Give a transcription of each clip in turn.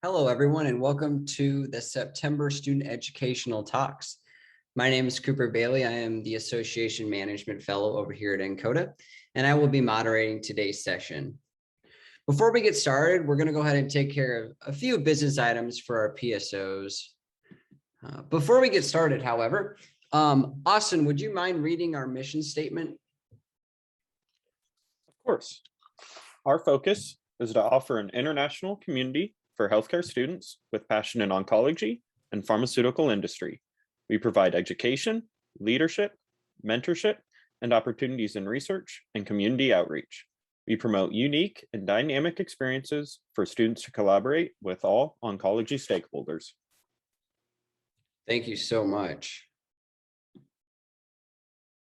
Hello, everyone, and welcome to the September Student Educational Talks. My name is Cooper Bailey. I am the Association Management Fellow over here at NCODA, and I will be moderating today's session. Before we get started, we're going to go ahead and take care of a few business items for our PSOs. Before we get started, however, Austin, would you mind reading our mission statement? Of course. Our focus is to offer an international community for healthcare students with passion in oncology and pharmaceutical industry. We provide education, leadership, mentorship, and opportunities in research and community outreach. We promote unique and dynamic experiences for students to collaborate with all oncology stakeholders. Thank you so much.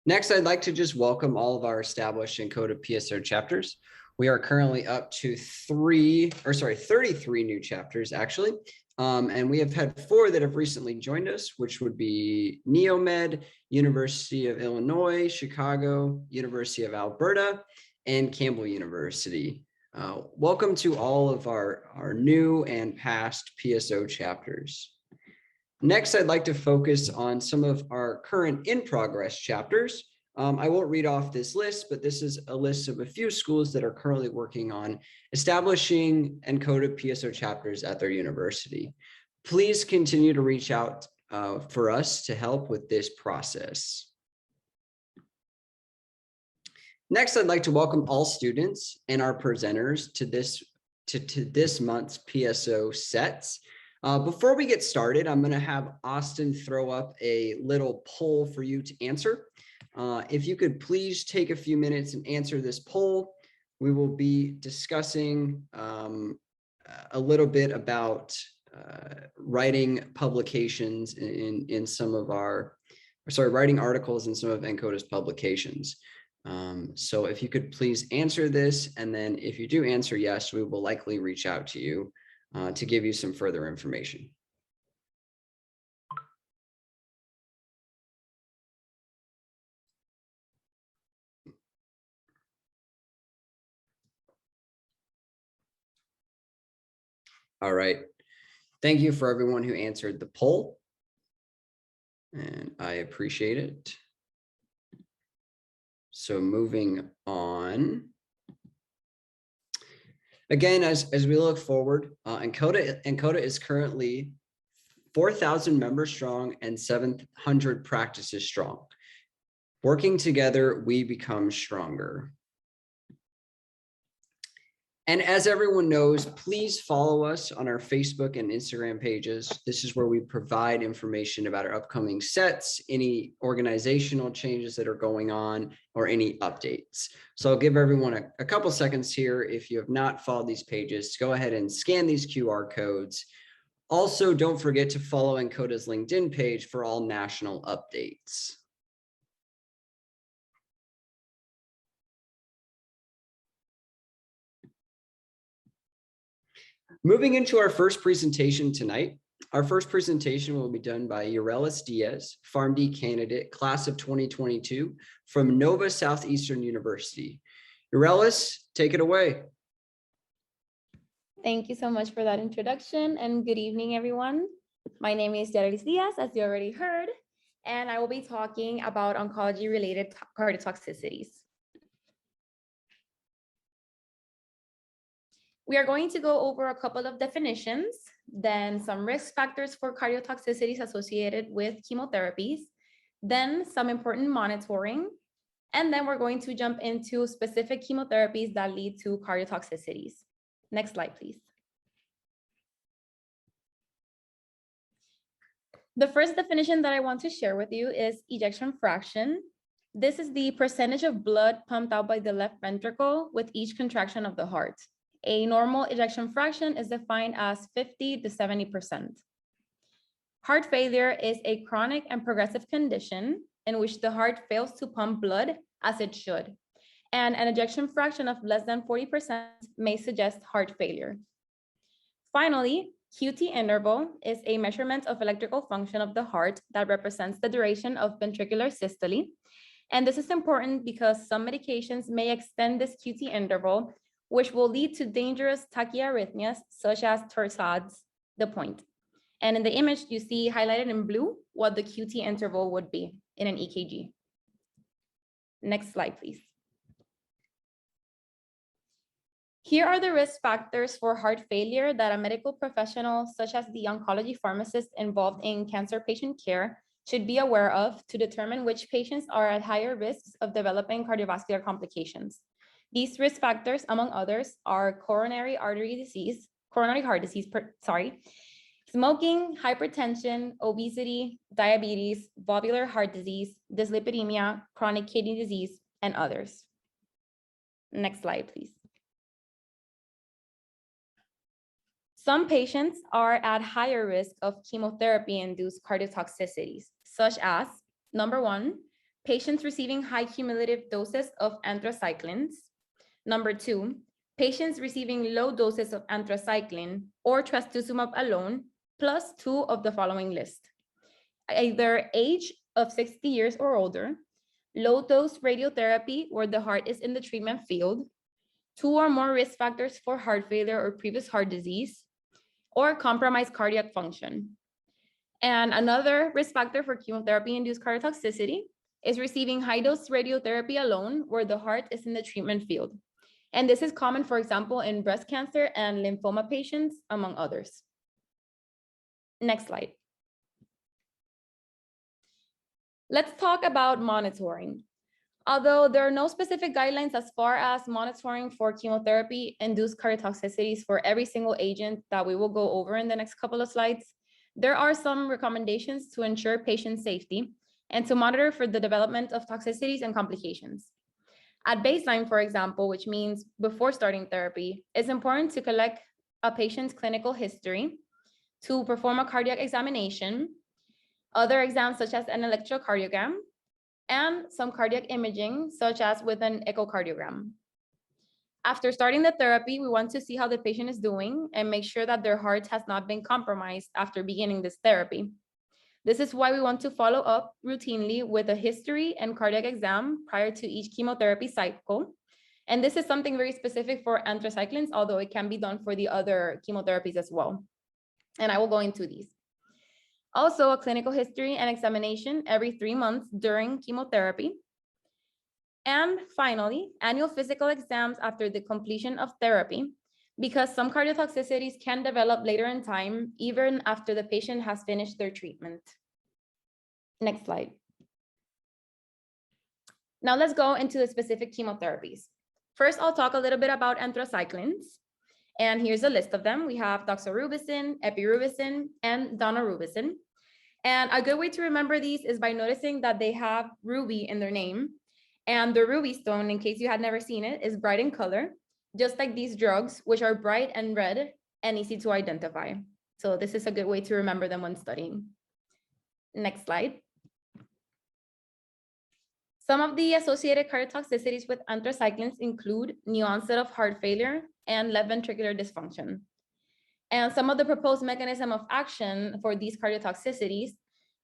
Next, I'd like to just welcome all of our established NCODA PSO chapters. We are currently up to 33 new chapters, actually. And we have had 4 that have recently joined us, which would be NeoMed, University of Illinois, Chicago, University of Alberta, and Campbell University. Welcome to all of our new and past PSO chapters. Next, I'd like to focus on some of our current in-progress chapters. I won't read off this list, but this is a list of a few schools that are currently working on establishing NCODA PSO chapters at their university. Please continue to reach out for us to help with this process. Next, I'd like to welcome all students and our presenters to this month's PSO sets. Before we get started, I'm going to have Austin throw up a little poll for you to answer. If you could please take a few minutes and answer this poll, we will be discussing a little bit about writing publications in some of writing articles in some of NCODA's publications. So if you could please answer this, and then if you do answer yes, we will likely reach out to you to give you some further information. All right. Thank you for everyone who answered the poll, and I appreciate it. So moving on. Again, as we look forward, NCODA is currently 4,000 members strong and 700 practices strong. Working together, we become stronger. And as everyone knows, please follow us on our Facebook and Instagram pages. This is where we provide information about our upcoming sets, any organizational changes that are going on, or any updates. So I'll give everyone a couple seconds here. If you have not followed these pages, go ahead and scan these QR codes. Also, don't forget to follow NCODA's LinkedIn page for all national updates. Moving into our first presentation tonight, our first presentation will be done by Urelis Diaz, PharmD candidate, class of 2022 from Nova Southeastern University. Urelis, take it away. Thank you so much for that introduction, and good evening, everyone. My name is Urelis Diaz, as you already heard, and I will be talking about oncology-related cardiotoxicities. We are going to go over a couple of definitions, then some risk factors for cardiotoxicities associated with chemotherapies, then some important monitoring, and then we're going to jump into specific chemotherapies that lead to cardiotoxicities. Next slide, please. The first definition that I want to share with you is ejection fraction. This is the percentage of blood pumped out by the left ventricle with each contraction of the heart. A normal ejection fraction is defined as 50 to 70%. Heart failure is a chronic and progressive condition in which the heart fails to pump blood as it should, and an ejection fraction of less than 40% may suggest heart failure. Finally, QT interval is a measurement of electrical function of the heart that represents the duration of ventricular systole. And this is important because some medications may extend this QT interval, which will lead to dangerous tachyarrhythmias such as torsades the point. And in the image, you see highlighted in blue what the QT interval would be in an EKG. Next slide, please. Here are the risk factors for heart failure that a medical professional, such as the oncology pharmacist involved in cancer patient care, should be aware of to determine which patients are at higher risks of developing cardiovascular complications. These risk factors, among others, are coronary heart disease, smoking, hypertension, obesity, diabetes, valvular heart disease, dyslipidemia, chronic kidney disease, and others. Next slide, please. Some patients are at higher risk of chemotherapy-induced cardiotoxicities, such as, number 1, patients receiving high cumulative doses of anthracyclines. Number 2, patients receiving low doses of anthracycline or trastuzumab alone, plus 2 of the following list. Either age of 60 years or older, low-dose radiotherapy where the heart is in the treatment field, 2 or more risk factors for heart failure or previous heart disease, or compromised cardiac function. And another risk factor for chemotherapy-induced cardiotoxicity is receiving high-dose radiotherapy alone where the heart is in the treatment field. And this is common, for example, in breast cancer and lymphoma patients, among others. Next slide. Let's talk about monitoring. Although there are no specific guidelines as far as monitoring for chemotherapy-induced cardiotoxicities for every single agent that we will go over in the next couple of slides, there are some recommendations to ensure patient safety and to monitor for the development of toxicities and complications. At baseline, for example, which means before starting therapy, it's important to collect a patient's clinical history, to perform a cardiac examination, other exams such as an electrocardiogram, and some cardiac imaging, such as with an echocardiogram. After starting the therapy, we want to see how the patient is doing and make sure that their heart has not been compromised after beginning this therapy. This is why we want to follow up routinely with a history and cardiac exam prior to each chemotherapy cycle. And this is something very specific for anthracyclines, although it can be done for the other chemotherapies as well. And I will go into these. Also, a clinical history and examination every 3 months during chemotherapy. And finally, annual physical exams after the completion of therapy, because some cardiotoxicities can develop later in time, even after the patient has finished their treatment. Next slide. Now let's go into the specific chemotherapies. First, I'll talk a little bit about anthracyclines. And here's a list of them. We have doxorubicin, epirubicin, and daunorubicin. And a good way to remember these is by noticing that they have ruby in their name. And the ruby stone, in case you had never seen it, is bright in color, just like these drugs, which are bright and red and easy to identify. So this is a good way to remember them when studying. Next slide. Some of the associated cardiotoxicities with anthracyclines include new onset of heart failure and left ventricular dysfunction. And some of the proposed mechanism of action for these cardiotoxicities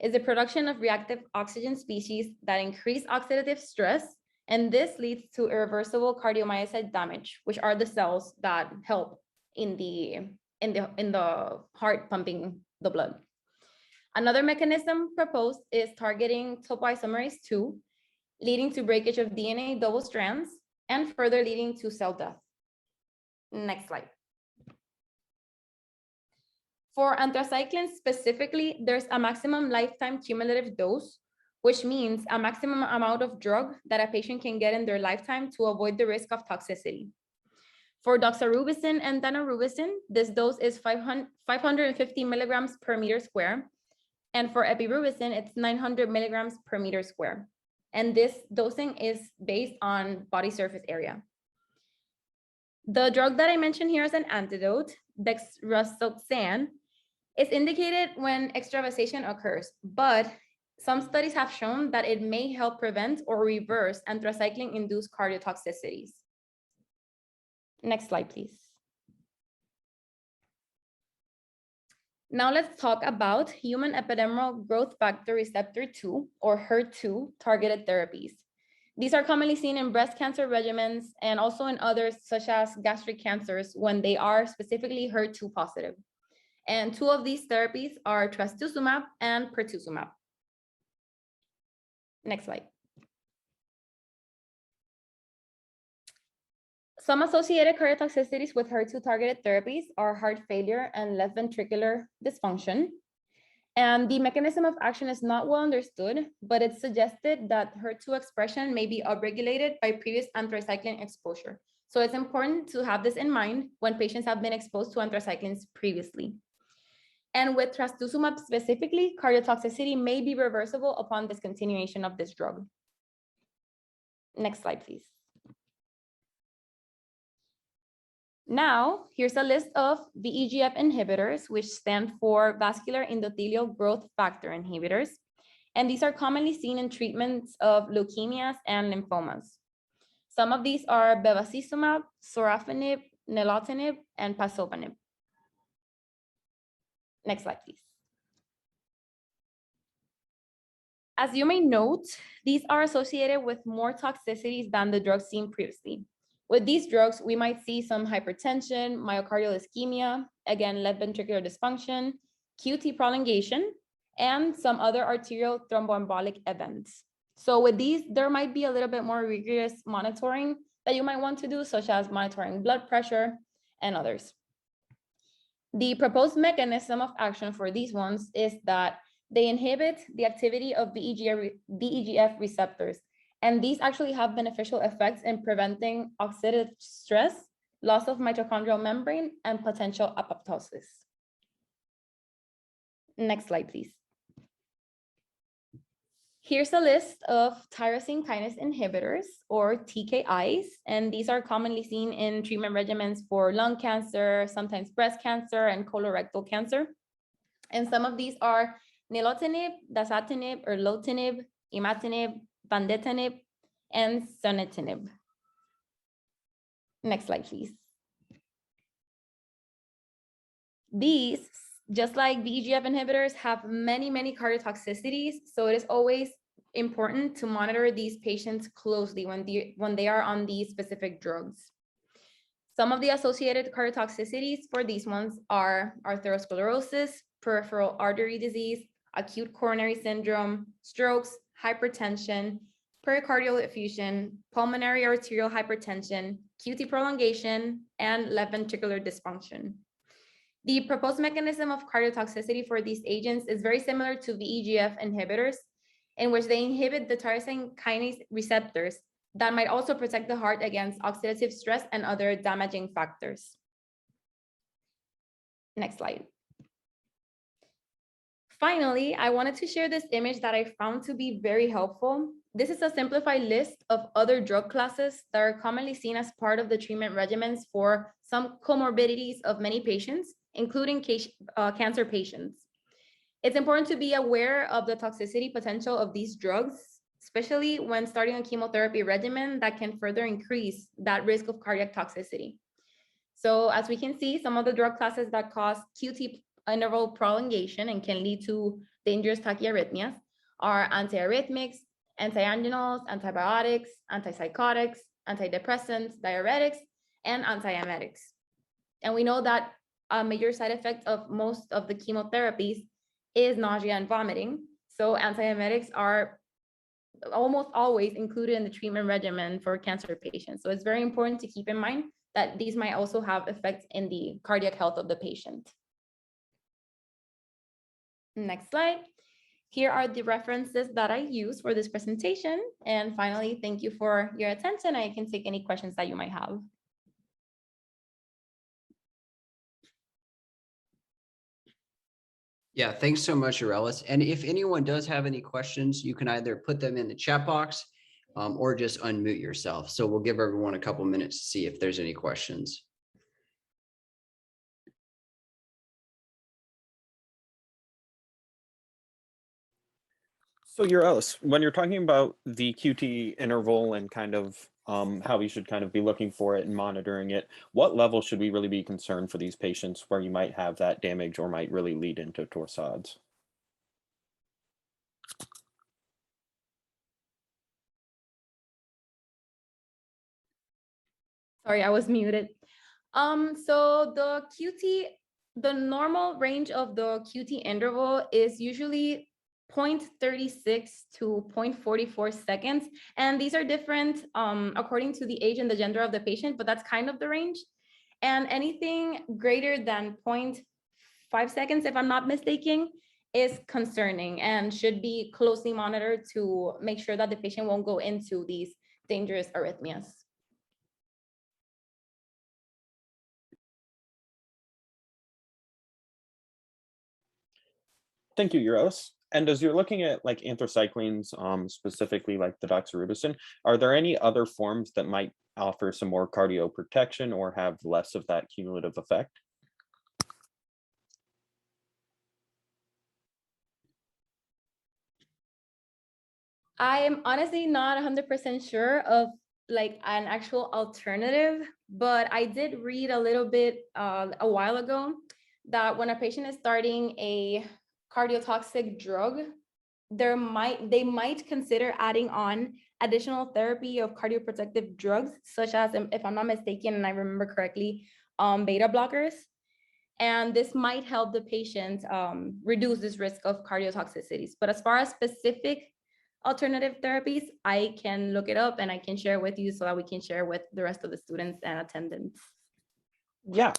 is the production of reactive oxygen species that increase oxidative stress, and this leads to irreversible cardiomyocyte damage, which are the cells that help in the heart pumping the blood. Another mechanism proposed is targeting topoisomerase 2, leading to breakage of DNA double strands and further leading to cell death. Next slide. For anthracyclines specifically, there's a maximum lifetime cumulative dose, which means a maximum amount of drug that a patient can get in their lifetime to avoid the risk of toxicity. For doxorubicin and daunorubicin, this dose is 550 milligrams per meter square. And for epirubicin, it's 900 milligrams per meter square. And this dosing is based on body surface area. The drug that I mentioned here as an antidote, dexrazoxane, is indicated when extravasation occurs, but some studies have shown that it may help prevent or reverse anthracycline-induced cardiotoxicities. Next slide, please. Now let's talk about human epidermal growth factor receptor 2, or HER2, targeted therapies. These are commonly seen in breast cancer regimens and also in others such as gastric cancers when they are specifically HER2 positive. And two of these therapies are trastuzumab and pertuzumab. Next slide. Some associated cardiotoxicities with HER2-targeted therapies are heart failure and left ventricular dysfunction. And the mechanism of action is not well understood, but it's suggested that HER2 expression may be upregulated by previous anthracycline exposure. So it's important to have this in mind when patients have been exposed to anthracyclines previously. And with trastuzumab specifically, cardiotoxicity may be reversible upon discontinuation of this drug. Next slide, please. Now, here's a list of VEGF inhibitors, which stand for vascular endothelial growth factor inhibitors. And these are commonly seen in treatments of leukemias and lymphomas. Some of these are bevacizumab, sorafenib, nilotinib, and pazopanib. Next slide, please. As you may note, these are associated with more toxicities than the drugs seen previously. With these drugs, we might see some hypertension, myocardial ischemia, again, left ventricular dysfunction, QT prolongation, and some other arterial thromboembolic events. So with these, there might be a little bit more rigorous monitoring that you might want to do, such as monitoring blood pressure and others. The proposed mechanism of action for these ones is that they inhibit the activity of VEGF receptors. And these actually have beneficial effects in preventing oxidative stress, loss of mitochondrial membrane, and potential apoptosis. Next slide, please. Here's a list of tyrosine kinase inhibitors, or TKIs, and these are commonly seen in treatment regimens for lung cancer, sometimes breast cancer, and colorectal cancer. And some of these are nilotinib, dasatinib, erlotinib, imatinib, vandetanib, and sunitinib. Next slide, please. These, just like VEGF inhibitors, have many cardiotoxicities, so it is always important to monitor these patients closely when they are on these specific drugs. Some of the associated cardiotoxicities for these ones are atherosclerosis, peripheral artery disease, acute coronary syndrome, strokes, hypertension, pericardial effusion, pulmonary arterial hypertension, QT prolongation, and left ventricular dysfunction. The proposed mechanism of cardiotoxicity for these agents is very similar to VEGF inhibitors, in which they inhibit the tyrosine kinase receptors that might also protect the heart against oxidative stress and other damaging factors. Next slide. Finally, I wanted to share this image that I found to be very helpful. This is a simplified list of other drug classes that are commonly seen as part of the treatment regimens for some comorbidities of many patients, including cancer patients. It's important to be aware of the toxicity potential of these drugs, especially when starting a chemotherapy regimen that can further increase that risk of cardiac toxicity. So as we can see, some of the drug classes that cause QT interval prolongation and can lead to dangerous tachyarrhythmias are antiarrhythmics, antianginols, antibiotics, antipsychotics, antidepressants, diuretics, and antiemetics. And we know that a major side effect of most of the chemotherapies is nausea and vomiting. So antiemetics are almost always included in the treatment regimen for cancer patients. So it's very important to keep in mind that these might also have effects in the cardiac health of the patient. Next slide. Here are the references that I use for this presentation. And finally, thank you for your attention. I can take any questions that you might have. Yeah, thanks so much, Aurelis. And if anyone does have any questions, you can either put them in the chat box or just unmute yourself. So we'll give everyone a couple minutes to see if there's any questions. So Aurelis, when you're talking about the QT interval and kind of how we should kind of be looking for it and monitoring it, what level should we really be concerned for these patients where you might have that damage or might really lead into torsades? Sorry, I was muted. So the QT The normal range of the QT interval is usually 0.36 to 0.44 seconds. And these are different according to the age and the gender of the patient, but that's kind of the range. And anything greater than 0.5 seconds, if I'm not mistaken, is concerning and should be closely monitored to make sure that the patient won't go into these dangerous arrhythmias. Thank you, Euros. And as you're looking at like anthracyclines, specifically like the doxorubicin, are there any other forms that might offer some more cardio protection or have less of that cumulative effect? I am honestly not 100% sure of like an actual alternative, but I did read a little bit a while ago that when a patient is starting a cardiotoxic drug, they might consider adding on additional therapy of cardioprotective drugs, such as, if I'm not mistaken, and I remember correctly, beta blockers. And this might help the patient reduce this risk of cardiotoxicities. But as far as specific alternative therapies, I can look it up and I can share with you so that we can share with the rest of the students and attendants. Yeah.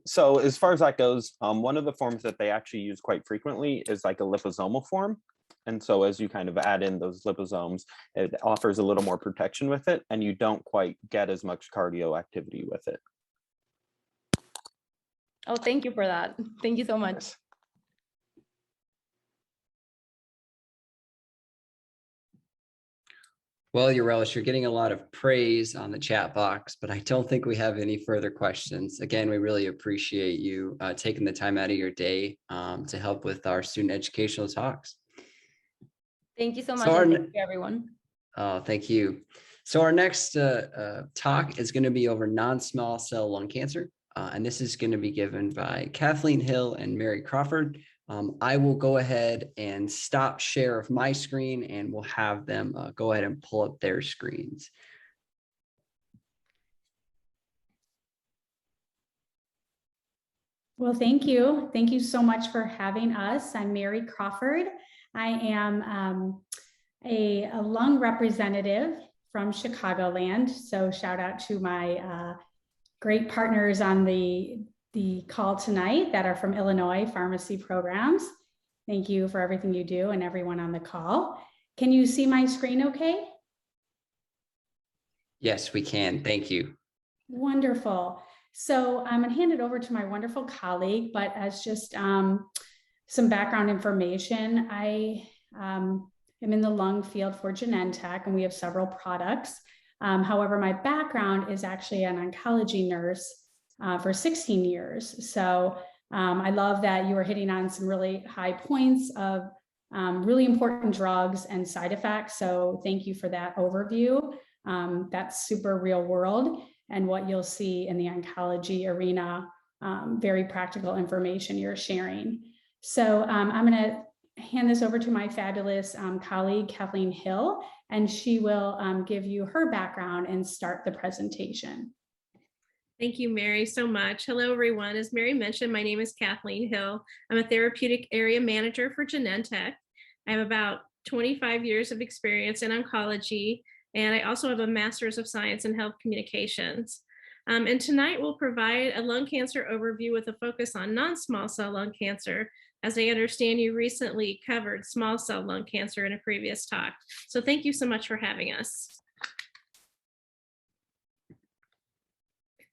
So as far as that goes, one of the forms that they actually use quite frequently is like a liposomal form. And so as you kind of add in those liposomes, it offers a little more protection with it, and you don't quite get as much cardio activity with it. Oh, thank you for that. Thank you so much. Well, Eurelis, you're getting a lot of praise on the chat box, but I don't think we have any further questions. Again, we really appreciate you taking the time out of your day to help with our student educational talks. Thank you so much. So And thank you, everyone. Thank you. So our next talk is going to be over non-small cell lung cancer. And this is going to be given by Kathleen Hill and Mary Crawford. I will go ahead and stop share of my screen and we'll have them go ahead and pull up their screens. Well, thank you. Thank you so much for having us. I'm Mary Crawford. I am a lung representative from Chicagoland. So shout out to my great partners on the call tonight that are from Illinois pharmacy programs. Thank you for everything you do and everyone on the call. Can you see my screen okay? Yes, we can. Thank you. Wonderful. So I'm going to hand it over to my wonderful colleague, but as just some background information, I am in the lung field for Genentech, and we have several products. However, my background is actually an oncology nurse for 16 years. So I love that you are hitting on some really high points of really important drugs and side effects. So thank you for that overview. That's super real world and what you'll see in the oncology arena, very practical information you're sharing. So I'm going to hand this over to my fabulous colleague, Kathleen Hill, and she will give you her background and start the presentation. Thank you, Mary, so much. Hello, everyone. As Mary mentioned, my name is Kathleen Hill. I'm a therapeutic area manager for Genentech. I have about 25 years of experience in oncology, and I also have a Master's of Science in Health Communications. And tonight we'll provide a lung cancer overview with a focus on non-small cell lung cancer, as I understand you recently covered small cell lung cancer in a previous talk. So thank you so much for having us.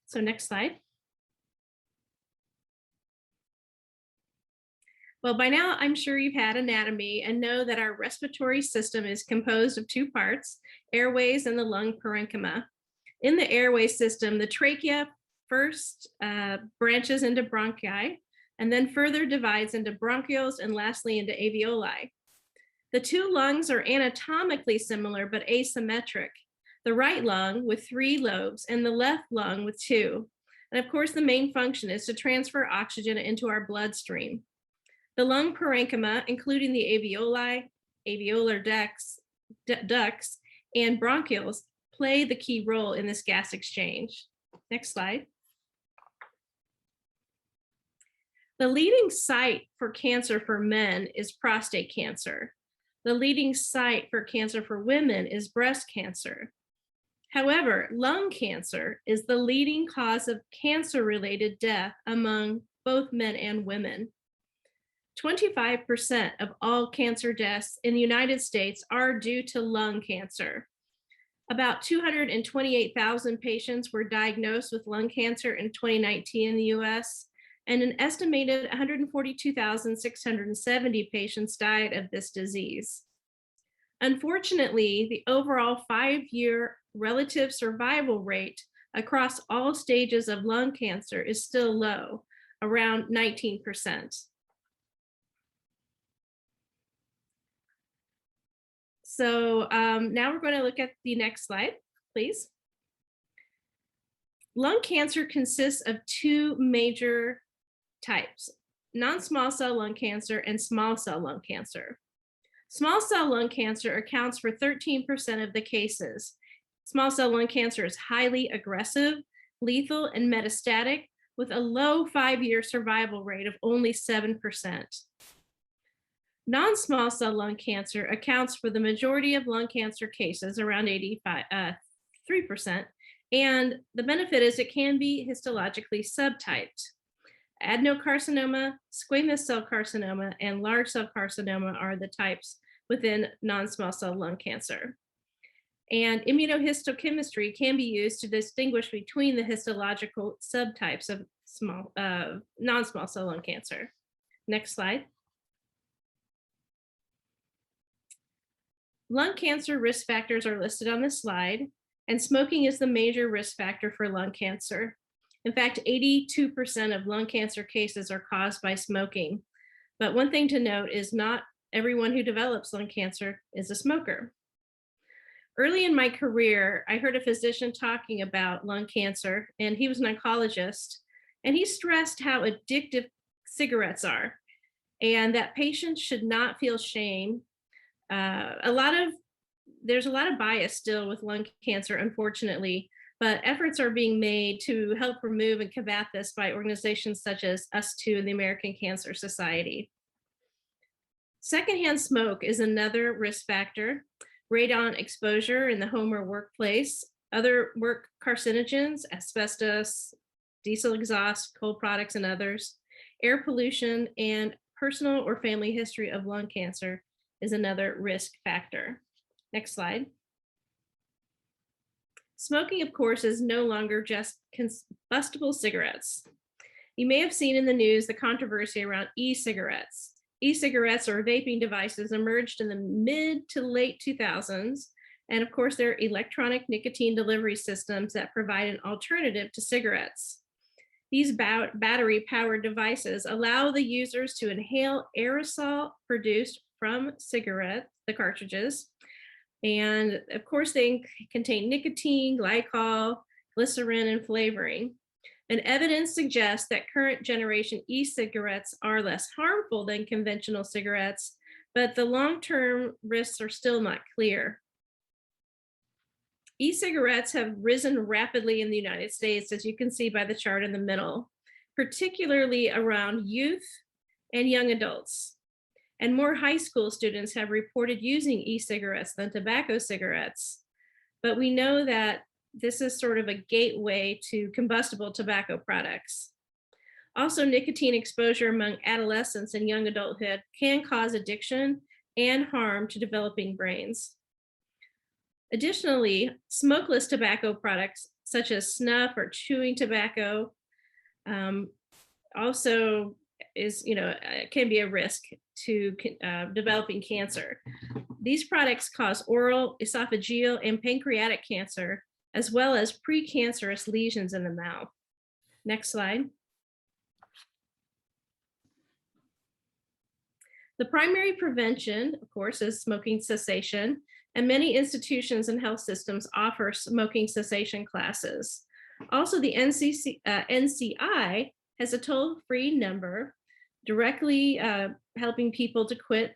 So next slide. Well, by now, I'm sure you've had anatomy and know that our respiratory system is composed of two parts, airways and the lung parenchyma. In the airway system, the trachea first branches into bronchi and then further divides into bronchioles and lastly into alveoli. The two lungs are anatomically similar but asymmetric. The right lung with 3 lobes and the left lung with 2. And of course, the main function is to transfer oxygen into our bloodstream. The lung parenchyma, including the alveoli, alveolar ducts, and bronchioles, play the key role in this gas exchange. Next slide. The leading site for cancer for men is prostate cancer. The leading site for cancer for women is breast cancer. However, lung cancer is the leading cause of cancer-related death among both men and women. 25% of all cancer deaths in the United States are due to lung cancer. About 228,000 patients were diagnosed with lung cancer in 2019 in the US, and an estimated 142,670 patients died of this disease. Unfortunately, the overall 5-year relative survival rate across all stages of lung cancer is still low, around 19%. So now we're going to look at the next slide, please. Lung cancer consists of two major types: non-small cell lung cancer and small cell lung cancer. Small cell lung cancer accounts for 13% of the cases. Small cell lung cancer is highly aggressive, lethal, and metastatic, with a low 5-year survival rate of only 7%. Non-small cell lung cancer accounts for the majority of lung cancer cases, around 3%, and the benefit is it can be histologically subtyped. Adenocarcinoma, squamous cell carcinoma, and large cell carcinoma are the types within non-small cell lung cancer. And immunohistochemistry can be used to distinguish between the histological subtypes of non-small cell lung cancer. Next slide. Lung cancer risk factors are listed on this slide, and smoking is the major risk factor for lung cancer. In fact, 82% of lung cancer cases are caused by smoking. But one thing to note is not everyone who develops lung cancer is a smoker. Early in my career, I heard a physician talking about lung cancer, and he was an oncologist, and he stressed how addictive cigarettes are, and that patients should not feel shame. There's a lot of bias still with lung cancer, unfortunately, but efforts are being made to help remove and combat this by organizations such as US2 and the American Cancer Society. Secondhand smoke is another risk factor. Radon exposure in the home or workplace, other work carcinogens, asbestos, diesel exhaust, coal products, and others, air pollution, and personal or family history of lung cancer is another risk factor. Next slide. Smoking, of course, is no longer just combustible cigarettes. You may have seen in the news the controversy around e-cigarettes. E-cigarettes or vaping devices emerged in the mid to late 2000s. And of course, they're electronic nicotine delivery systems that provide an alternative to cigarettes. These battery-powered devices allow the users to inhale aerosol produced from cigarette, the cartridges. And of course, they contain nicotine, glycol, glycerin, and flavoring. And evidence suggests that current generation e-cigarettes are less harmful than conventional cigarettes, but the long-term risks are still not clear. E-cigarettes have risen rapidly in the United States, as you can see by the chart in the middle, particularly around youth and young adults. And more high school students have reported using e-cigarettes than tobacco cigarettes. But we know that this is sort of a gateway to combustible tobacco products. Also, nicotine exposure among adolescents and young adulthood can cause addiction and harm to developing brains. Additionally, smokeless tobacco products such as snuff or chewing tobacco also can be a risk to developing cancer. These products cause oral, esophageal, and pancreatic cancer, as well as precancerous lesions in the mouth. Next slide. The primary prevention, of course, is smoking cessation, and many institutions and health systems offer smoking cessation classes. Also, the NCI has a toll-free number directly helping people to quit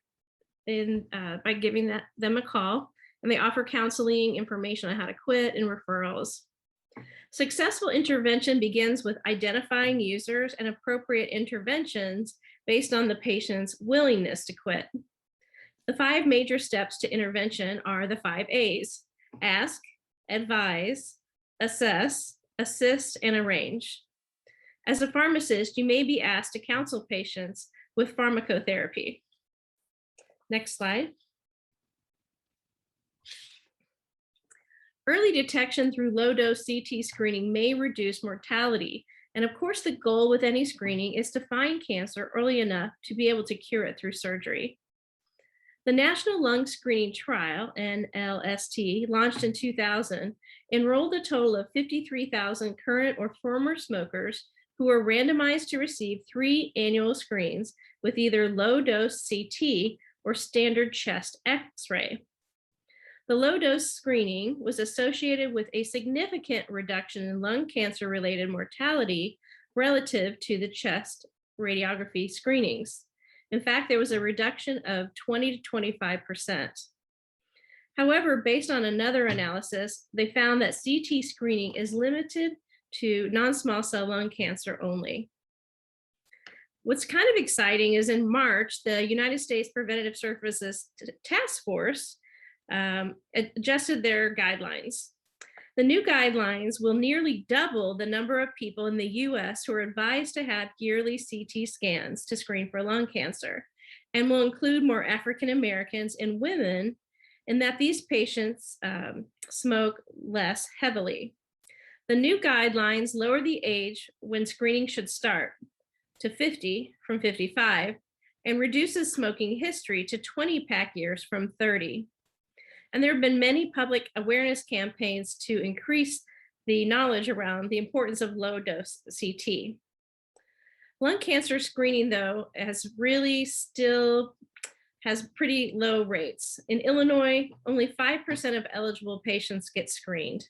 by giving them a call. And they offer counseling, information on how to quit, and referrals. Successful intervention begins with identifying users and appropriate interventions based on the patient's willingness to quit. The 5 major steps to intervention are the 5 A's: ask, advise, assess, assist, and arrange. As a pharmacist, you may be asked to counsel patients with pharmacotherapy. Next slide. Early detection through low-dose CT screening may reduce mortality. And of course, the goal with any screening is to find cancer early enough to be able to cure it through surgery. The National Lung Screening Trial, NLST, launched in 2000, enrolled a total of 53,000 current or former smokers who were randomized to receive 3 annual screens with either low-dose CT or standard chest X-ray. The low-dose screening was associated with a significant reduction in lung cancer-related mortality relative to the chest radiography screenings. In fact, there was a reduction of 20 to 25%. However, based on another analysis, they found that CT screening is limited to non-small cell lung cancer only. What's kind of exciting is in March, the United States Preventative Services Task Force adjusted their guidelines. The new guidelines will nearly double the number of people in the US who are advised to have yearly CT scans to screen for lung cancer, and will include more African Americans and women, in that these patients smoke less heavily. The new guidelines lower the age when screening should start to 50 from 55, and reduces smoking history to 20 pack years from 30. And there have been many public awareness campaigns to increase the knowledge around the importance of low dose CT. Lung cancer screening, though, has pretty low rates. In Illinois, only 5% of eligible patients get screened.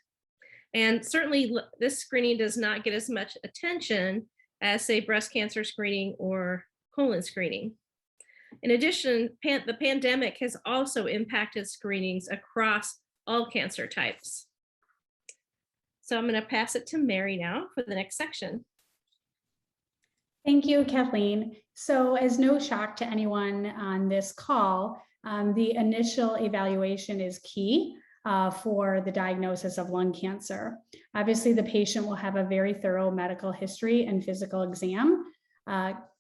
And certainly this screening does not get as much attention as, say, breast cancer screening or colon screening. In addition, the pandemic has also impacted screenings across all cancer types. So I'm going to pass it to Mary now for the next section. Thank you, Kathleen. So as no shock to anyone on this call, the initial evaluation is key for the diagnosis of lung cancer. Obviously, the patient will have a very thorough medical history and physical exam,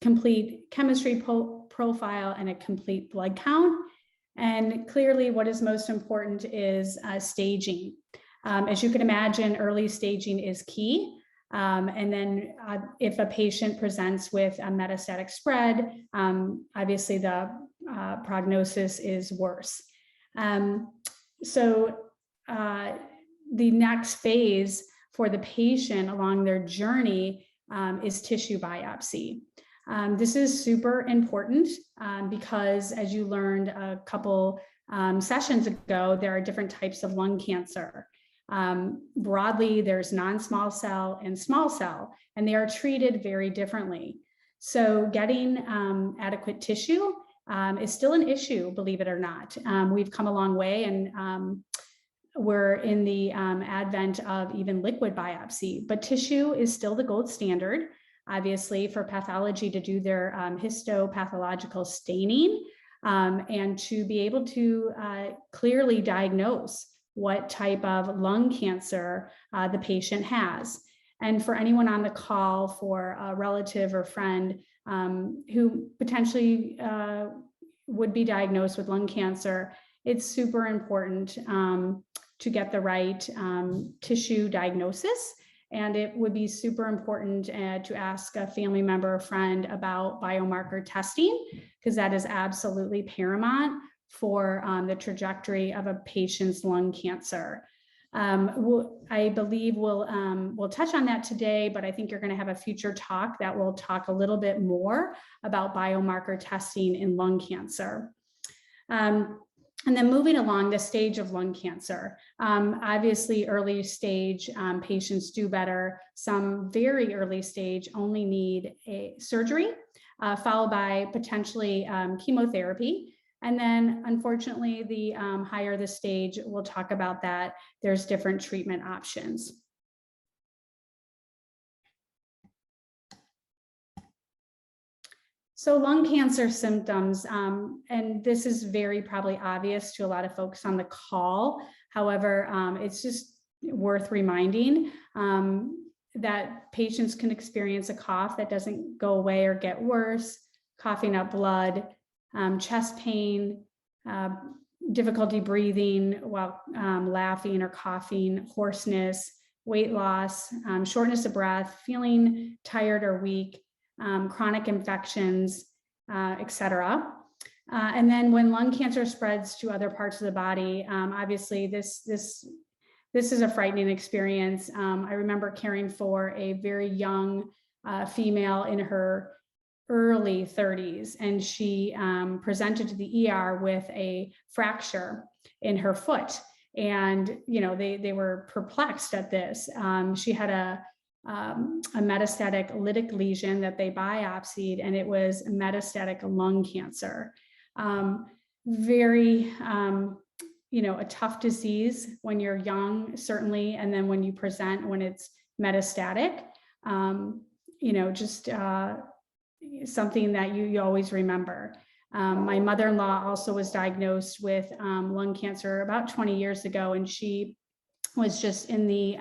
complete chemistry profile, and a complete blood count. And clearly, what is most important is staging. As you can imagine, early staging is key. And then if a patient presents with a metastatic spread, obviously the prognosis is worse. So the next phase for the patient along their journey is tissue biopsy. This is super important because, as you learned a couple sessions ago, there are different types of lung cancer. Broadly, there's non-small cell and small cell, and they are treated very differently. So getting adequate tissue is still an issue, believe it or not. We've come a long way, and we're in the advent of even liquid biopsy, but tissue is still the gold standard, obviously, for pathology to do their histopathological staining and to be able to clearly diagnose what type of lung cancer the patient has. And for anyone on the call, for a relative or friend who potentially would be diagnosed with lung cancer, it's super important to get the right tissue diagnosis. And it would be super important to ask a family member or friend about biomarker testing, because that is absolutely paramount for the trajectory of a patient's lung cancer. I believe we'll touch on that today, but I think you're going to have a future talk that will talk a little bit more about biomarker testing in lung cancer. And then moving along the stage of lung cancer, obviously early stage patients do better. Some very early stage only need a surgery, followed by potentially chemotherapy. And then unfortunately, the higher the stage, we'll talk about that, there's different treatment options. So lung cancer symptoms, and this is very probably obvious to a lot of folks on the call. However, it's just worth reminding that patients can experience a cough that doesn't go away or get worse, coughing up blood, chest pain, difficulty breathing while laughing or coughing, hoarseness, weight loss, shortness of breath, feeling tired or weak, chronic infections, etc. And then when lung cancer spreads to other parts of the body, obviously this is a frightening experience. I remember caring for a very young female in her early 30s, and she presented to the ER with a fracture in her foot. And they were perplexed at this. She had a metastatic lytic lesion that they biopsied, and it was metastatic lung cancer. Very a tough disease when you're young, certainly, and then when you present when it's metastatic, just something that you always remember. My mother-in-law also was diagnosed with lung cancer about 20 years ago, and she was just in the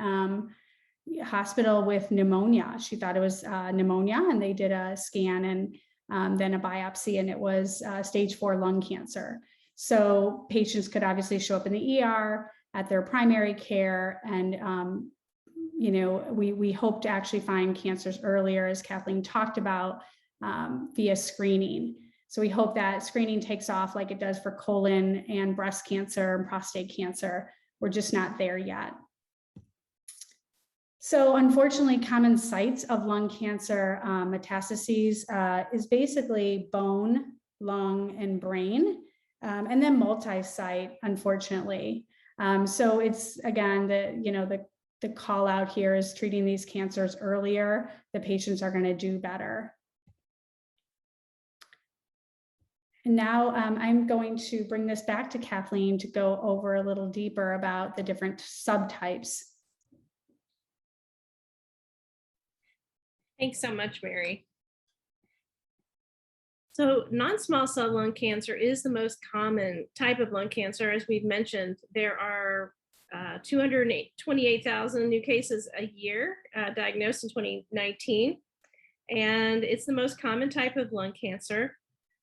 hospital with pneumonia. She thought it was pneumonia, and they did a scan and then a biopsy, and it was stage 4 lung cancer. So patients could obviously show up in the ER at their primary care, and we hope to actually find cancers earlier, as Kathleen talked about, via screening. So we hope that screening takes off like it does for colon and breast cancer and prostate cancer. We're just not there yet. So unfortunately, common sites of lung cancer metastases is basically bone, lung, and brain, and then multi-site, unfortunately. So it's, again, the call out here is treating these cancers earlier. The patients are going to do better. And now I'm going to bring this back to Kathleen to go over a little deeper about the different subtypes. Thanks so much, Mary. So non-small cell lung cancer is the most common type of lung cancer. As we've mentioned, there are 228,000 new cases a year diagnosed in 2019, and it's the most common type of lung cancer.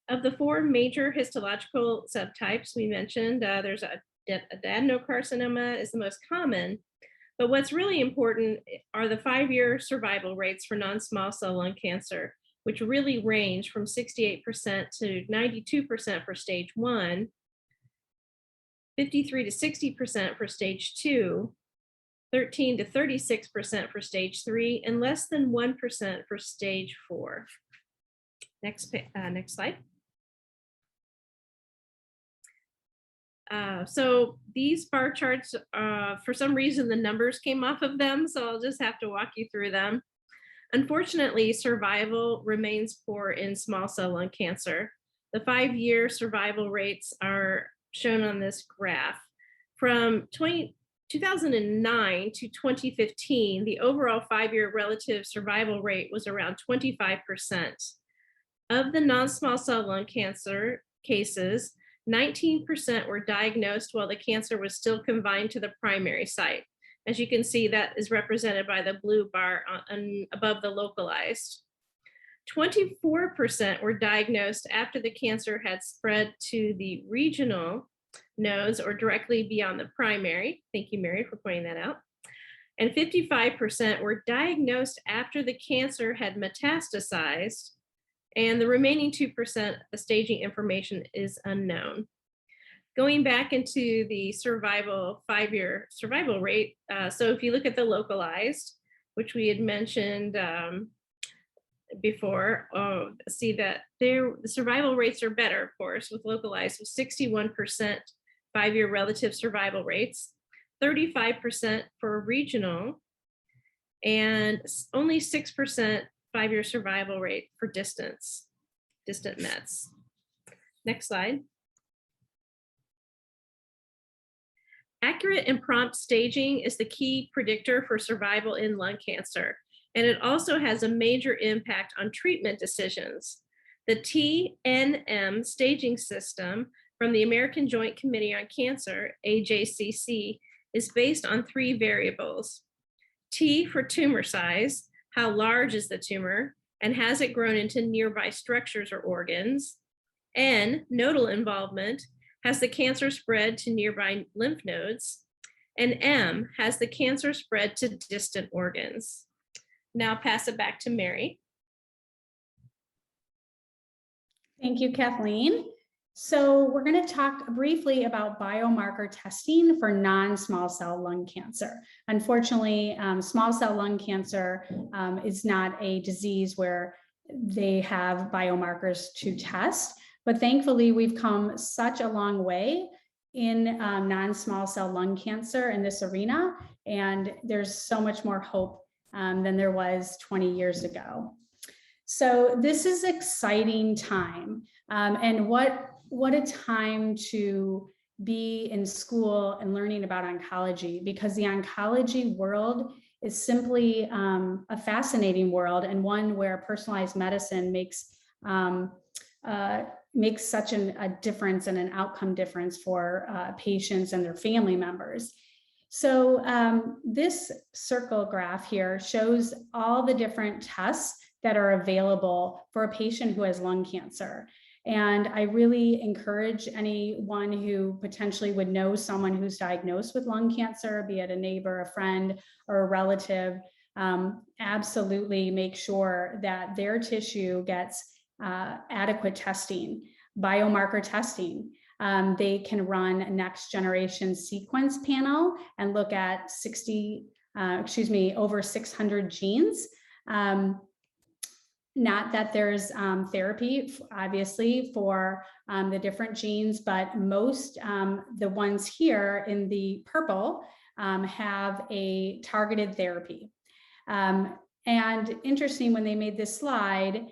Of the 4 major histological subtypes we mentioned, there's adenocarcinoma is the most common, but what's really important are the 5-year survival rates for non-small cell lung cancer, which really range from 68% to 92% for stage 1, 53 to 60% for stage 2, 13 to 36% for stage 3, and less than 1% for stage 4. Next slide. So these bar charts, for some reason, the numbers came off of them, so I'll just have to walk you through them. Unfortunately, survival remains poor in small cell lung cancer. The 5-year survival rates are shown on this graph. From 2009 to 2015, the overall 5-year relative survival rate was around 25%. Of the non-small cell lung cancer cases, 19% were diagnosed while the cancer was still confined to the primary site. As you can see, that is represented by the blue bar above the localized. 24% were diagnosed after the cancer had spread to the regional nodes or directly beyond the primary. Thank you, Mary, for pointing that out. And 55% were diagnosed after the cancer had metastasized, and the remaining 2%, the staging information is unknown. Going back into the survival, 5-year survival rate, so if you look at the localized, which we had mentioned before, see that the survival rates are better, of course, with localized, with 61% 5-year relative survival rates, 35% for regional, and only 6% 5-year survival rate for distant mets. Next slide. Accurate and prompt staging is the key predictor for survival in lung cancer, and it also has a major impact on treatment decisions. The TNM staging system from the American Joint Committee on Cancer, AJCC, is based on 3 variables. T for tumor size, how large is the tumor, and has it grown into nearby structures or organs? N, nodal involvement, has the cancer spread to nearby lymph nodes? And M, has the cancer spread to distant organs? Now pass it back to Mary. Thank you, Kathleen. So we're going to talk briefly about biomarker testing for non-small cell lung cancer. Unfortunately, small cell lung cancer is not a disease where they have biomarkers to test, but thankfully we've come such a long way in non-small cell lung cancer in this arena, and there's so much more hope than there was 20 years ago. So this is exciting time, and what a time to be in school and learning about oncology, because the oncology world is simply a fascinating world, and one where personalized medicine makes such a difference and an outcome difference for patients and their family members. So this circle graph here shows all the different tests that are available for a patient who has lung cancer. And I really encourage anyone who potentially would know someone who's diagnosed with lung cancer, be it a neighbor, a friend, or a relative, absolutely make sure that their tissue gets adequate testing, biomarker testing. They can run a next generation sequence panel and look at over 600 genes. Not that there's therapy, obviously, for the different genes, but most, the ones here in the purple, have a targeted therapy. And interesting, when they made this slide,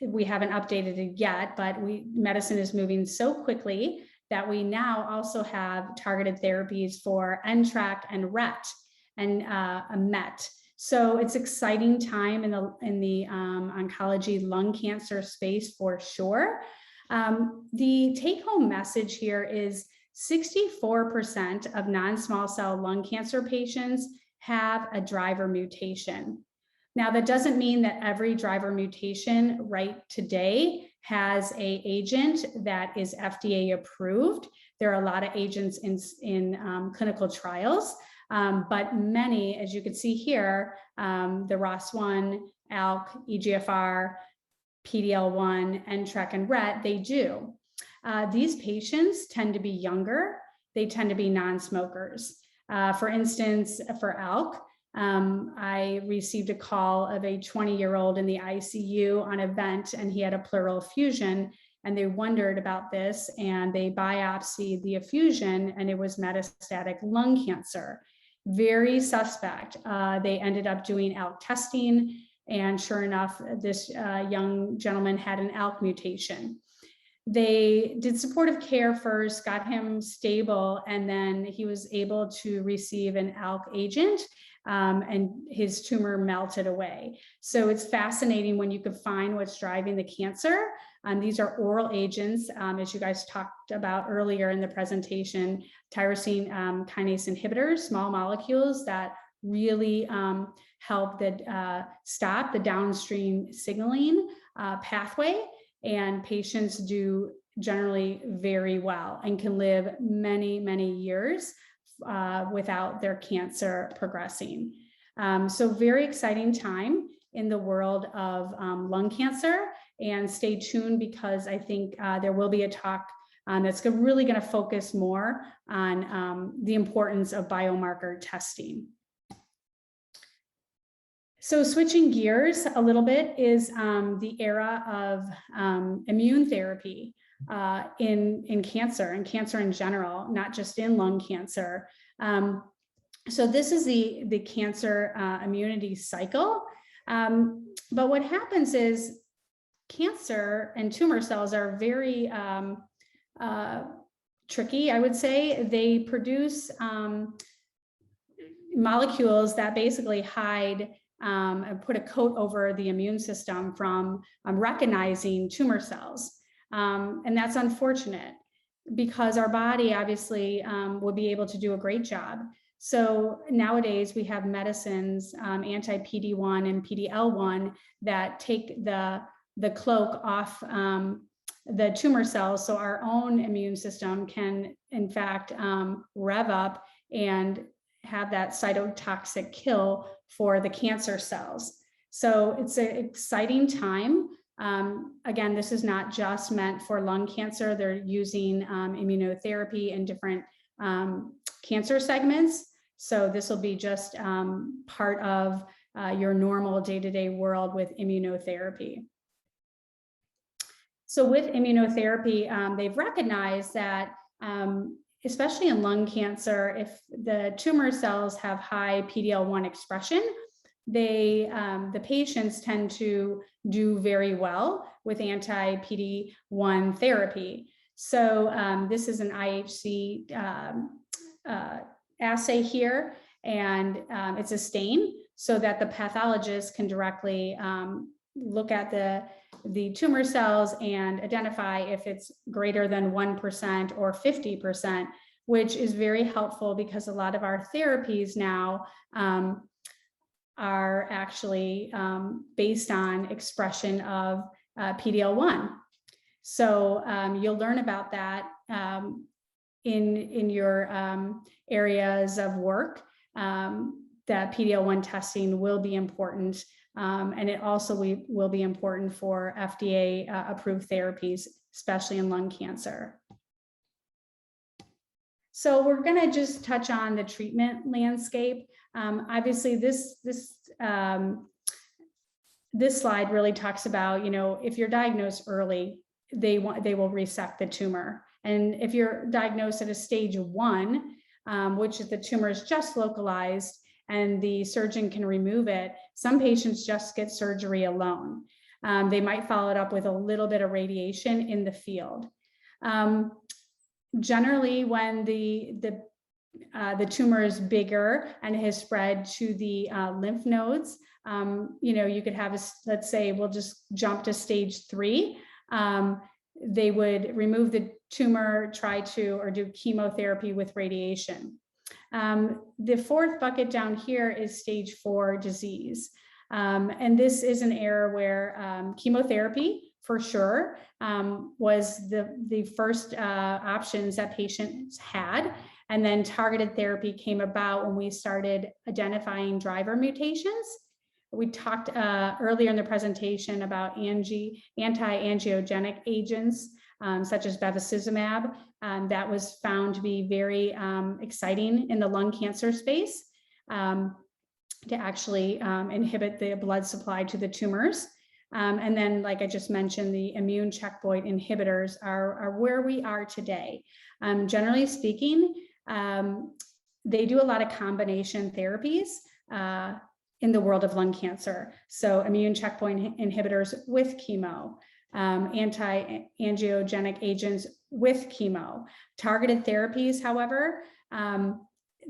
we haven't updated it yet, but medicine is moving so quickly that we now also have targeted therapies for NTRK and RET and a MET. So it's exciting time in the oncology lung cancer space for sure. The take-home message here is 64% of non-small cell lung cancer patients have a driver mutation. Now, that doesn't mean that every driver mutation right today has an agent that is FDA approved. There are a lot of agents in clinical trials. But many, as you can see here, the ROS1, ALK, EGFR, PD-L1, NTRK, and RET, they do. These patients tend to be younger. They tend to be non-smokers. For instance, for ALK, I received a call of a 20-year-old in the ICU on a vent, and he had a pleural effusion, and they wondered about this, and they biopsied the effusion, and it was metastatic lung cancer. Very suspect. They ended up doing ALK testing, and sure enough, this young gentleman had an ALK mutation. They did supportive care first, got him stable, and then he was able to receive an ALK agent, and his tumor melted away. So it's fascinating when you can find what's driving the cancer. These are oral agents, as you guys talked about earlier in the presentation, tyrosine kinase inhibitors, small molecules that really help stop the downstream signaling pathway, and patients do generally very well and can live many, many years without their cancer progressing. So very exciting time in the world of lung cancer, and stay tuned, because I think there will be a talk that's really going to focus more on the importance of biomarker testing. So switching gears a little bit is the era of immune therapy in cancer, and cancer in general, not just in lung cancer. So this is the cancer immunity cycle. But what happens is cancer and tumor cells are very tricky, I would say. They produce molecules that basically hide and put a coat over the immune system from recognizing tumor cells. And that's unfortunate because our body obviously would be able to do a great job. So nowadays we have medicines, anti-PD-1 and PD-L1 that take the cloak off the tumor cells, so our own immune system can in fact rev up and have that cytotoxic kill for the cancer cells. So it's an exciting time. Again, this is not just meant for lung cancer. They're using immunotherapy in different cancer segments. So this will be just part of your normal day-to-day world with immunotherapy. So with immunotherapy, they've recognized that, especially in lung cancer, if the tumor cells have high PD-L1 expression, the patients tend to do very well with anti-PD-1 therapy. So this is an IHC assay here, and it's a stain so that the pathologist can directly look at the tumor cells and identify if it's greater than 1% or 50%, which is very helpful because a lot of our therapies now are actually based on expression of PD-L1. So you'll learn about that in your areas of work. That PD-L1 testing will be important, and it also will be important for FDA approved therapies, especially in lung cancer. So we're going to just touch on the treatment landscape. Obviously, this slide really talks about, if you're diagnosed early, they will resect the tumor, and if you're diagnosed at a stage 1, which is the tumor is just localized and the surgeon can remove it, some patients just get surgery alone. They might follow it up with a little bit of radiation in the field. Generally, when the tumor is bigger and has spread to the lymph nodes, you could have let's say we'll just jump to stage 3. They would remove the tumor, or do chemotherapy with radiation. The fourth bucket down here is stage 4 disease. And this is an area where chemotherapy, for sure, was the first options that patients had. And then targeted therapy came about when we started identifying driver mutations. We talked earlier in the presentation about anti-angiogenic agents, such as bevacizumab. That was found to be very exciting in the lung cancer space, to actually inhibit the blood supply to the tumors. And then, like I just mentioned, the immune checkpoint inhibitors are where we are today. Generally speaking, they do a lot of combination therapies in the world of lung cancer. So immune checkpoint inhibitors with chemo, anti-angiogenic agents with chemo. Targeted therapies, however,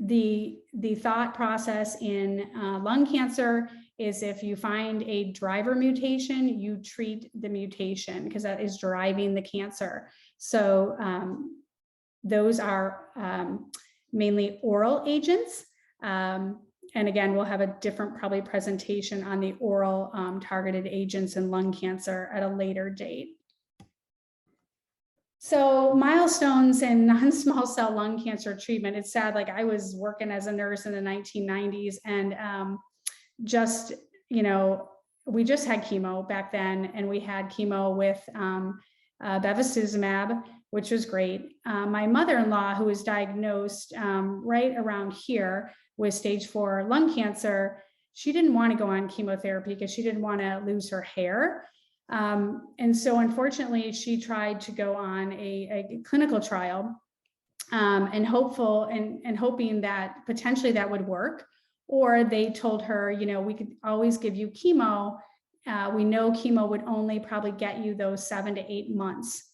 the thought process in lung cancer is if you find a driver mutation, you treat the mutation because that is driving the cancer. So those are mainly oral agents. And again, we'll have a different probably presentation on the oral targeted agents in lung cancer at a later date. So milestones in non-small cell lung cancer treatment. It's sad, like I was working as a nurse in the 1990s and we just had chemo back then, and we had chemo with bevacizumab, which was great. My mother-in-law, who was diagnosed right around here with stage 4 lung cancer, she didn't want to go on chemotherapy because she didn't want to lose her hair. And so unfortunately, she tried to go on a clinical trial and hoping that potentially that would work. Or they told her, we could always give you chemo. We know chemo would only probably get you those 7 to 8 months.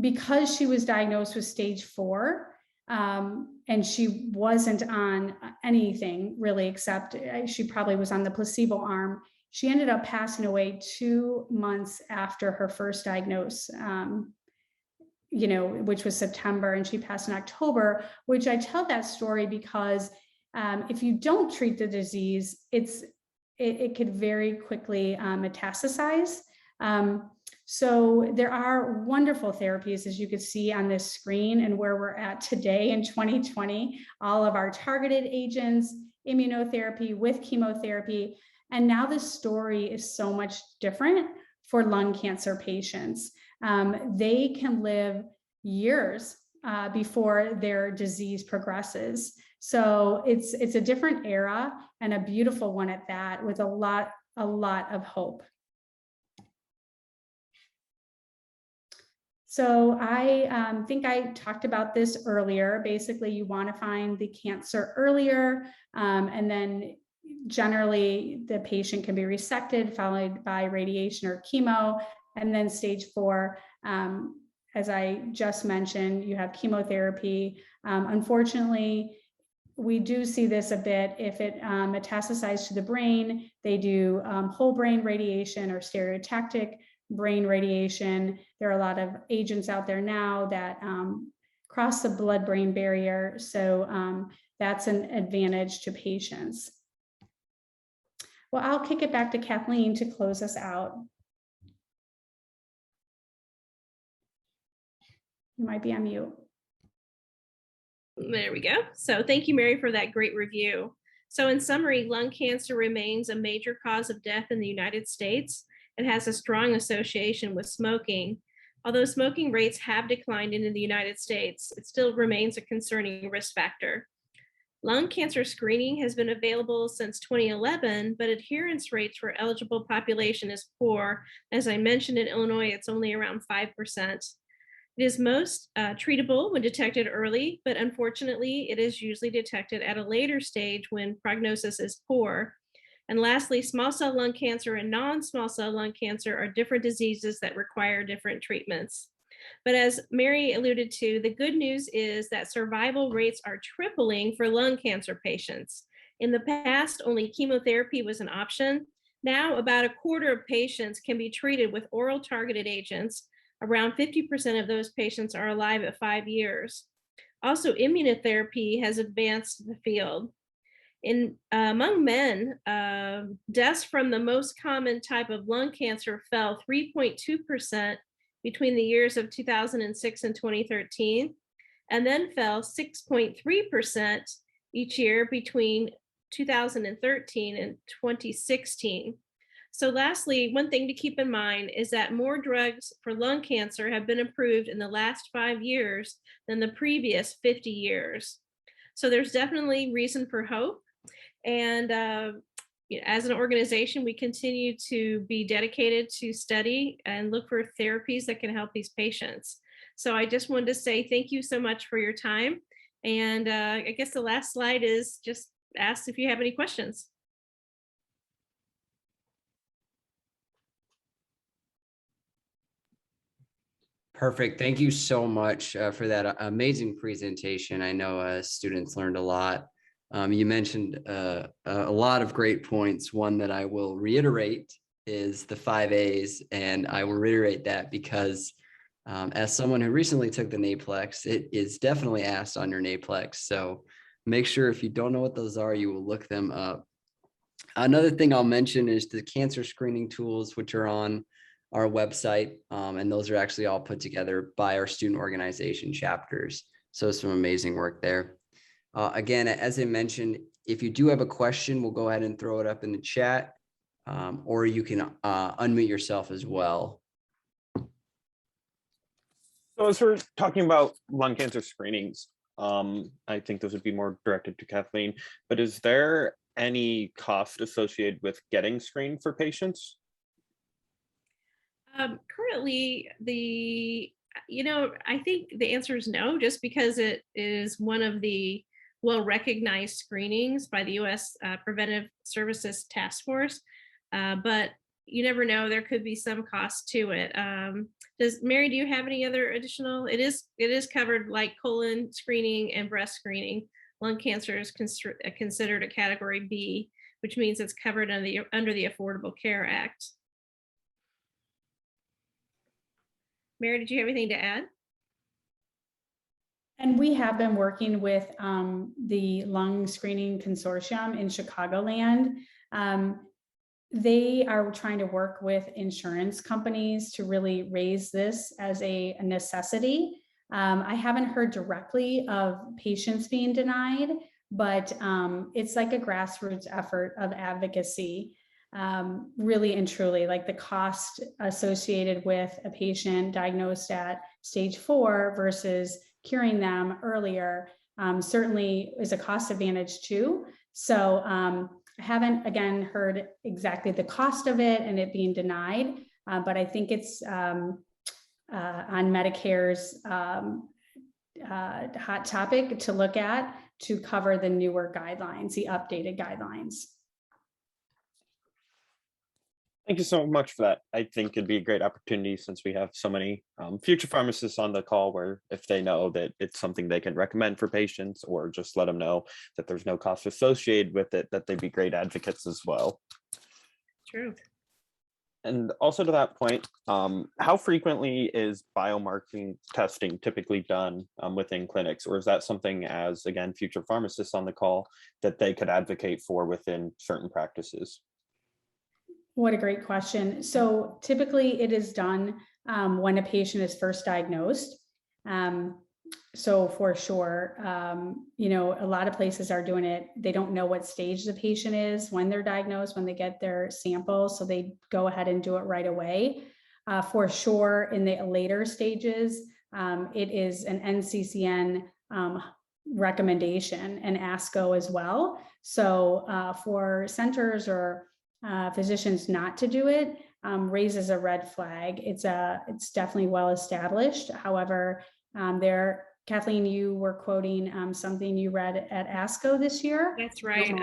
Because she was diagnosed with stage 4, And she wasn't on anything really, except she probably was on the placebo arm. She ended up passing away 2 months after her first diagnosis, which was September, and she passed in October, which I tell that story because if you don't treat the disease, it could very quickly metastasize. So there are wonderful therapies, as you can see on this screen, and where we're at today in 2020, all of our targeted agents, immunotherapy with chemotherapy. And now this story is so much different for lung cancer patients. They can live years before their disease progresses. So it's a different era, and a beautiful one at that, with a lot of hope. So I think I talked about this earlier. Basically, you want to find the cancer earlier, and then generally the patient can be resected, followed by radiation or chemo. And then stage 4, as I just mentioned, you have chemotherapy. Unfortunately, we do see this a bit. If it metastasizes to the brain, they do whole brain radiation or stereotactic brain radiation. There are a lot of agents out there now that cross the blood-brain barrier. So that's an advantage to patients. Well, I'll kick it back to Kathleen to close us out. You might be on mute. There we go. So thank you, Mary, for that great review. So in summary, lung cancer remains a major cause of death in the United States and has a strong association with smoking. Although smoking rates have declined in the United States, it still remains a concerning risk factor. Lung cancer screening has been available since 2011, but adherence rates for eligible population is poor. As I mentioned, in Illinois, it's only around 5%. It is most treatable when detected early, but unfortunately, it is usually detected at a later stage when prognosis is poor. And lastly, small cell lung cancer and non-small cell lung cancer are different diseases that require different treatments. But as Mary alluded to, the good news is that survival rates are tripling for lung cancer patients. In the past, only chemotherapy was an option. Now, about a quarter of patients can be treated with oral targeted agents. Around 50% of those patients are alive at 5 years. Also, immunotherapy has advanced the field. Among men, deaths from the most common type of lung cancer fell 3.2% between the years of 2006 and 2013, and then fell 6.3% each year between 2013 and 2016. So lastly, one thing to keep in mind is that more drugs for lung cancer have been approved in the last 5 years than the previous 50 years. So there's definitely reason for hope. And as an organization, we continue to be dedicated to study and look for therapies that can help these patients. So I just wanted to say thank you so much for your time. And I guess the last slide is just ask if you have any questions. Perfect. Thank you so much for that amazing presentation. I know students learned a lot. You mentioned a lot of great points. One that I will reiterate is the 5 A's, and I will reiterate that because as someone who recently took the NAPLEX, it is definitely asked on your NAPLEX. So make sure if you don't know what those are, you will look them up. Another thing I'll mention is the cancer screening tools, which are on our website, and those are actually all put together by our student organization chapters. So some amazing work there. Again, as I mentioned, if you do have a question, we'll go ahead and throw it up in the chat, or you can unmute yourself as well. So as we're talking about lung cancer screenings, I think this would be more directed to Kathleen, but is there any cost associated with getting screened for patients? Currently, I think the answer is no, just because it is one of the well-recognized screenings by the U.S. Preventive Services Task Force. But you never know, there could be some cost to it. Mary, do you have any other additional? It is covered like colon screening and breast screening. Lung cancer is considered a category B, which means it's covered under the Affordable Care Act. Mary, did you have anything to add? And we have been working with the Lung Screening Consortium in Chicagoland. They are trying to work with insurance companies to really raise this as a necessity. I haven't heard directly of patients being denied, but it's like a grassroots effort of advocacy. Really and truly, like the cost associated with a patient diagnosed at stage 4 versus curing them earlier certainly is a cost advantage too. So I haven't, again, heard exactly the cost of it and it being denied, but I think it's on Medicare's hot topic to look at to cover the newer guidelines, the updated guidelines. Thank you so much for that. I think it'd be a great opportunity since we have so many future pharmacists on the call where if they know that it's something they can recommend for patients or just let them know that there's no cost associated with it, that they'd be great advocates as well. True. And also to that point, how frequently is biomarking testing typically done within clinics? Or is that something as, again, future pharmacists on the call that they could advocate for within certain practices? What a great question. So typically it is done when a patient is first diagnosed. So for sure, a lot of places are doing it. They don't know what stage the patient is when they're diagnosed, when they get their sample. So they go ahead and do it right away. For sure, in the later stages, it is an NCCN recommendation and ASCO as well. So for centers or physicians not to do it raises a red flag. It's definitely well established. However, Kathleen, you were quoting something you read at ASCO this year. That's right.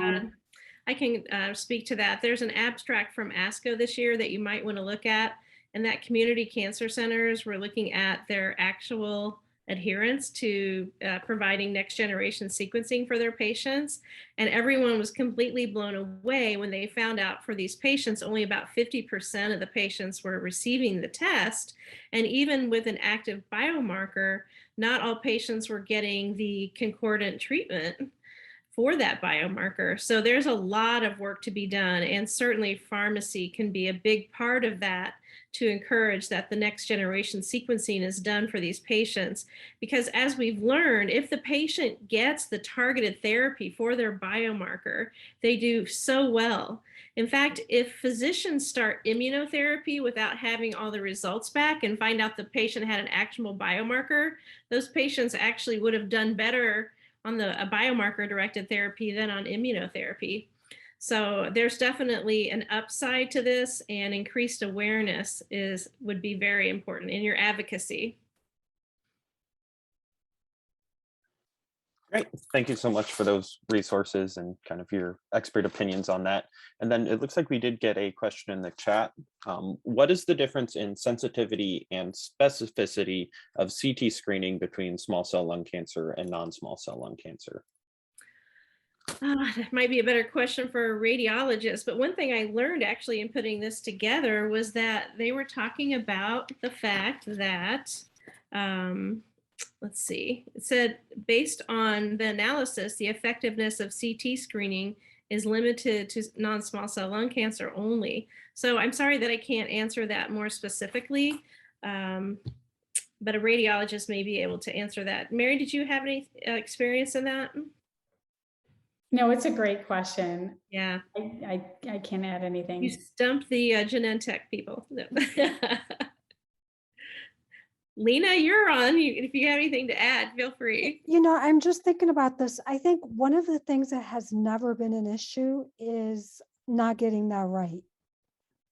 I can speak to that. There's an abstract from ASCO this year that you might want to look at, and that community cancer centers were looking at their actual adherence to providing next generation sequencing for their patients. And everyone was completely blown away when they found out for these patients, only about 50% of the patients were receiving the test. And even with an active biomarker, not all patients were getting the concordant treatment for that biomarker. So there's a lot of work to be done. And certainly pharmacy can be a big part of that to encourage that the next generation sequencing is done for these patients. Because as we've learned, if the patient gets the targeted therapy for their biomarker, they do so well. In fact, if physicians start immunotherapy without having all the results back and find out the patient had an actionable biomarker, those patients actually would have done better on a biomarker directed therapy than on immunotherapy. So there's definitely an upside to this, and increased awareness would be very important in your advocacy. Great. Thank you so much for those resources and kind of your expert opinions on that. And then it looks like we did get a question in the chat. What is the difference in sensitivity and specificity of CT screening between small cell lung cancer and non-small cell lung cancer? That might be a better question for a radiologist, but one thing I learned actually in putting this together was that they were talking about the fact that, let's see, it said based on the analysis, the effectiveness of CT screening is limited to non-small cell lung cancer only. So I'm sorry that I can't answer that more specifically, but a radiologist may be able to answer that. Mary, did you have any experience in that? No, it's a great question. Yeah. I can't add anything. You stumped the Genentech people. Lena, you're on. If you have anything to add, feel free. I'm just thinking about this. I think one of the things that has never been an issue is not getting that right.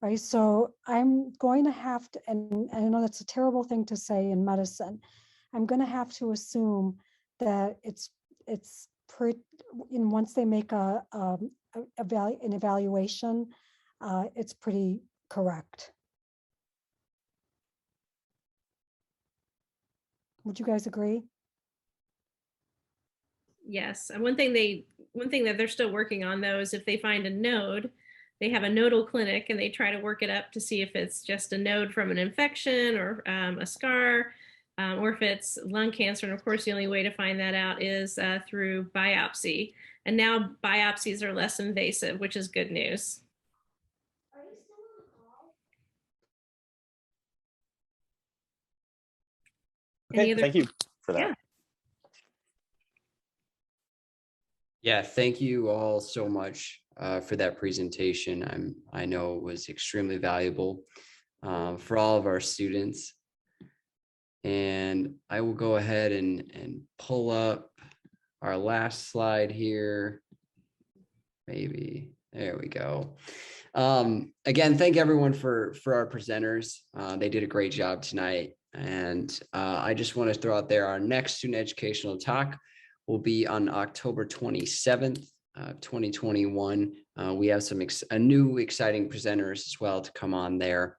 Right. So I'm going to have to, and I know that's a terrible thing to say in medicine, I'm going to have to assume that it's once they make an evaluation, it's pretty correct. Would you guys agree? Yes, and one thing that they're still working on though is if they find a node, they have a nodal clinic and they try to work it up to see if it's just a node from an infection or a scar, or if it's lung cancer. And of course, the only way to find that out is through biopsy. And now biopsies are less invasive, which is good news. Any Okay, other- thank you for that. Yeah. Yeah, thank you all so much for that presentation. I know it was extremely valuable for all of our students. And I will go ahead and pull up our last slide here. Maybe, there we go. Again, thank everyone for our presenters. They did a great job tonight. And I just want to throw out there, our next student educational talk will be on October 27th, 2021. We have some new exciting presenters as well to come on there.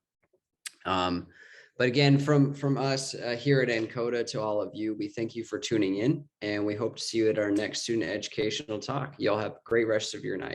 But again, from us here at Ancoda to all of you, we thank you for tuning in, and we hope to see you at our next student educational talk. Y'all have a great rest of your night.